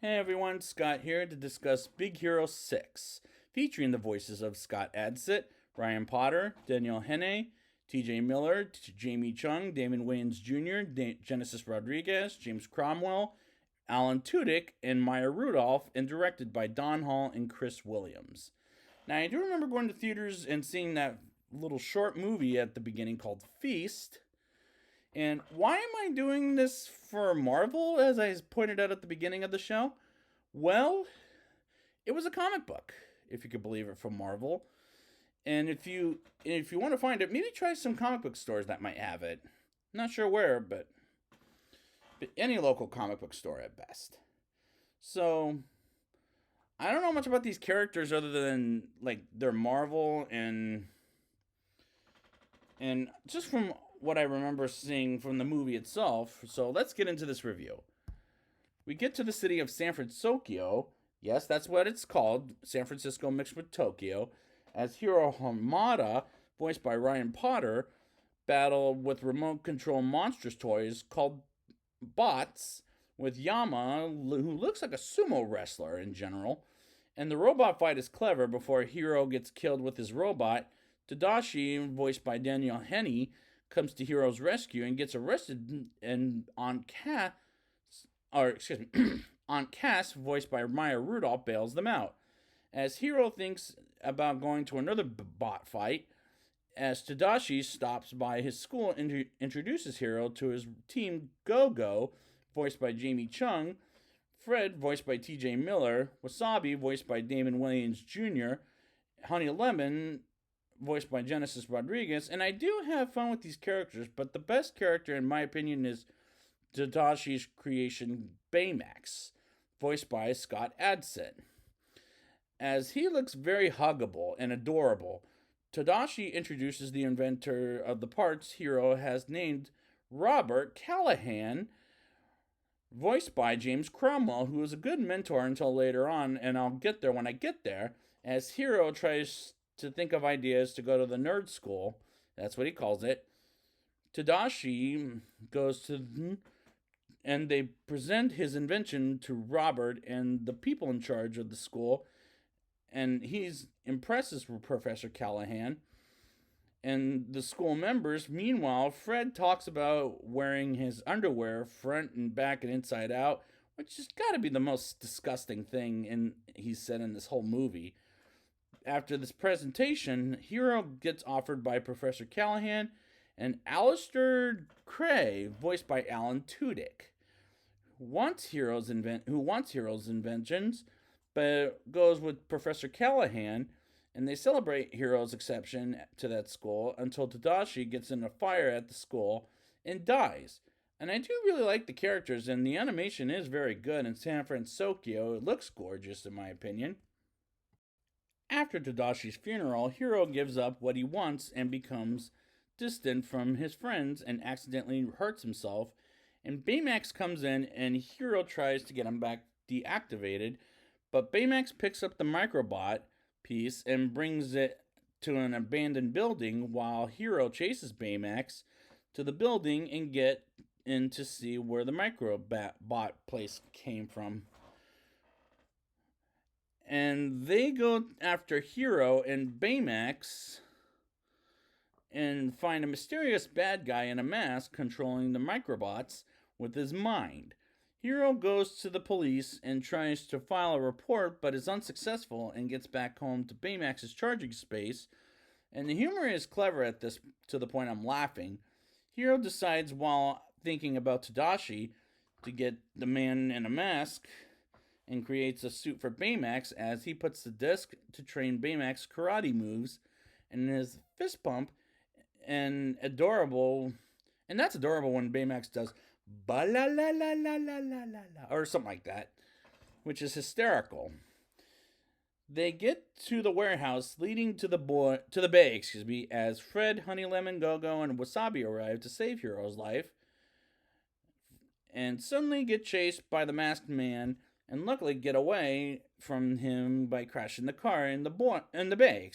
Hey everyone, Scott here to discuss Big Hero 6, featuring the voices of Scott Adsit, Ryan Potter, Danielle Henne, TJ Miller, Jamie Chung, Damon Wayans Jr., Genesis Rodriguez, James Cromwell, Alan Tudyk, and Maya Rudolph, and directed by Don Hall and Chris Williams. Now, I do remember going to theaters and seeing that little short movie at the beginning called Feast. And why am I doing this for Marvel, as I pointed out at the beginning of the show? Well, it was a comic book, if you could believe it, from Marvel. And if you want to find it, maybe try some comic book stores that might have it. Not sure where, but any local comic book store at best. So I don't know much about these characters other than like they're Marvel and just from what I remember seeing from the movie itself. So let's get into this review. We get to the city of San Francisco. Yes, that's what it's called, San Francisco mixed with Tokyo, as Hiro Hamada, voiced by Ryan Potter, battle with remote control monstrous toys called bots with Yama, who looks like a sumo wrestler in general. And the robot fight is clever before Hiro gets killed with his robot. Tadashi, voiced by Danielle Henne, comes to Hiro's rescue and gets arrested and on Aunt Cass, voiced by Maya Rudolph, bails them out. As Hiro thinks about going to another bot fight, as Tadashi stops by his school and introduces Hiro to his team Go-Go, voiced by Jamie Chung, Fred, voiced by TJ Miller, Wasabi, voiced by Damon Wayans Jr., Honey Lemon, voiced by Genesis Rodriguez, and I do have fun with these characters, but the best character, in my opinion, is Tadashi's creation, Baymax, voiced by Scott Adsit. As he looks very huggable and adorable, Tadashi introduces the inventor of the parts Hiro has named Robert Callahan, voiced by James Cromwell, who is a good mentor until later on, and I'll get there when I get there, as Hiro tries to think of ideas to go to the nerd school. That's what he calls it. Tadashi goes to and they present his invention to Robert and the people in charge of the school, and he's impresses with Professor Callahan and the school members. Meanwhile, Fred talks about wearing his underwear front and back and inside out, which has got to be the most disgusting thing he said in this whole movie. After this presentation, Hiro gets offered by Professor Callahan and Alistair Cray, voiced by Alan Tudyk, who wants Hiro's inventions, but goes with Professor Callahan, and they celebrate Hiro's exception to that school until Tadashi gets in a fire at the school and dies. And I do really like the characters, and the animation is very good in San Francisco. It looks gorgeous, in my opinion. After Tadashi's funeral, Hiro gives up what he wants and becomes distant from his friends and accidentally hurts himself. And Baymax comes in and Hiro tries to get him back deactivated, but Baymax picks up the microbot piece and brings it to an abandoned building while Hiro chases Baymax to the building and get in to see where the microbot place came from. And they go after Hiro and Baymax and find a mysterious bad guy in a mask controlling the microbots with his mind. Hiro goes to the police and tries to file a report, but is unsuccessful and gets back home to Baymax's charging space. And the humor is clever at this, to the point I'm laughing. Hiro decides, while thinking about Tadashi, to get the man in a mask and creates a suit for Baymax as he puts the disc to train Baymax karate moves and his fist pump and adorable, and that's adorable when Baymax does ba la la la la la la la or something like that, which is hysterical. They get to the warehouse leading to the bay, as Fred, Honey Lemon, Go-Go, and Wasabi arrive to save Hiro's life, and suddenly get chased by the masked man, and luckily get away from him by crashing the car in the bay.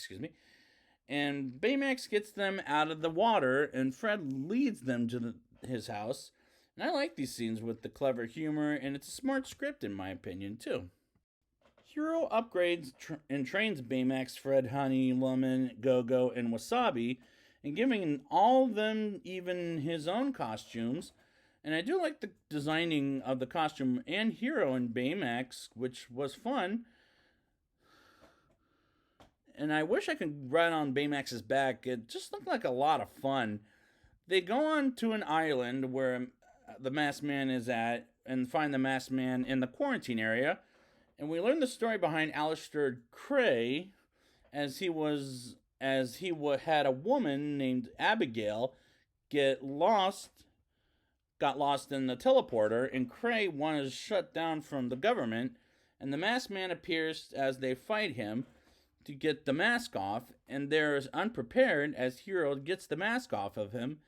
And Baymax gets them out of the water, and Fred leads them to his house. And I like these scenes with the clever humor, and it's a smart script in my opinion, too. Hero upgrades and trains Baymax, Fred, Honey, Lemon, Go-Go, and Wasabi, and giving all of them even his own costumes. And I do like the designing of the costume and Hero and Baymax, which was fun. And I wish I could ride on Baymax's back. It just looked like a lot of fun. They go on to an island where the masked man is at and find the masked man in the quarantine area. And we learn the story behind Alistair Cray, as had a woman named Abigail get lost got lost in the teleporter, and Cray was shut down from the government, and the masked man appears as they fight him to get the mask off, and they're unprepared as Hero gets the mask off of him,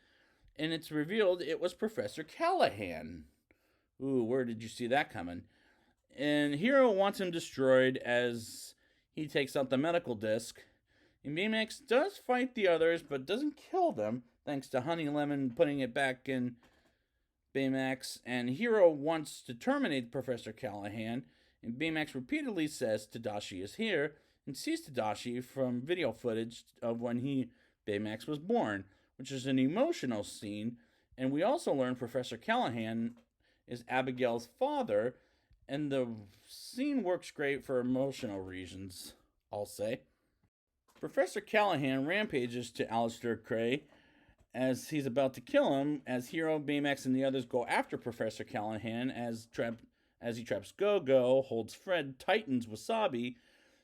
and it's revealed it was Professor Callahan. Ooh, where did you see that coming? And Hero wants him destroyed as he takes out the medical disc. And Baymax does fight the others, but doesn't kill them, thanks to Honey Lemon putting it back in Baymax. And Hero wants to terminate Professor Callahan, and Baymax repeatedly says Tadashi is here, and sees Tadashi from video footage of when Baymax was born, which is an emotional scene. And we also learn Professor Callahan is Abigail's father, and the scene works great for emotional reasons, I'll say. Professor Callahan rampages to Alistair Cray as he's about to kill him, as Hero, Baymax, and the others go after Professor Callahan as he traps Go-Go, holds Fred, tightens Wasabi,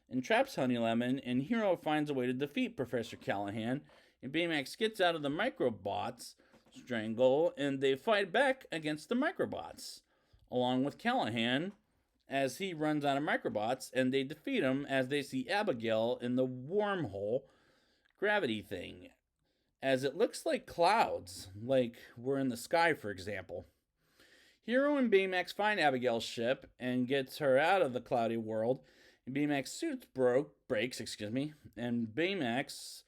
and traps Honey Lemon, and Hero finds a way to defeat Professor Callahan, and Baymax gets out of the Microbots' strangle, and they fight back against the Microbots, along with Callahan, as he runs out of Microbots, and they defeat him as they see Abigail in the wormhole gravity thing, as it looks like clouds, like we're in the sky, for example. Hero and Baymax find Abigail's ship and gets her out of the cloudy world. And Baymax's suit breaks, and Baymax's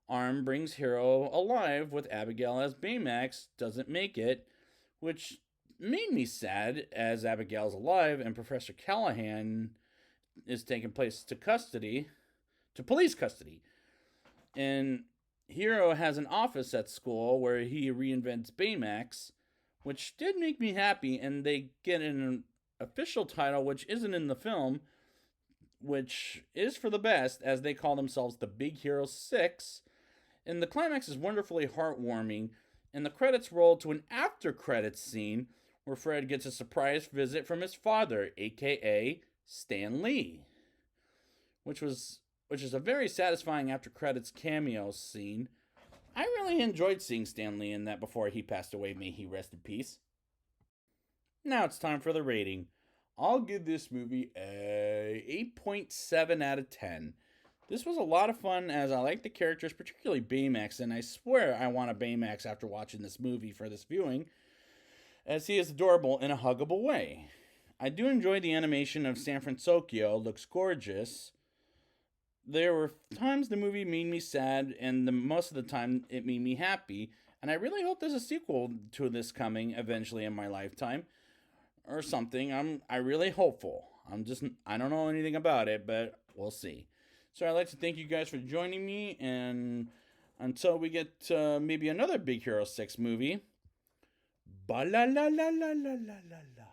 arm brings Hero alive with Abigail as Baymax doesn't make it, which made me sad as Abigail's alive and Professor Callahan is taken place to police custody. And Hero has an office at school where he reinvents Baymax, which did make me happy, and they get an official title which isn't in the film, which is for the best, as they call themselves the Big Hero 6. And the climax is wonderfully heartwarming, and the credits roll to an after-credits scene where Fred gets a surprise visit from his father, aka Stan Lee, which is a very satisfying after-credits cameo scene. I really enjoyed seeing Stan Lee in that before he passed away. May he rest in peace. Now it's time for the rating. I'll give this movie a 8.7 out of 10. This was a lot of fun as I like the characters, particularly Baymax, and I swear I want a Baymax after watching this movie for this viewing, as he is adorable in a huggable way. I do enjoy the animation of San Francisco, looks gorgeous. There were times the movie made me sad, and most of the time it made me happy, and I really hope there's a sequel to this coming eventually in my lifetime, or something. I'm really hopeful. I don't know anything about it, but we'll see. So I'd like to thank you guys for joining me, and until we get maybe another Big Hero 6 movie, ba la la la la la la la la.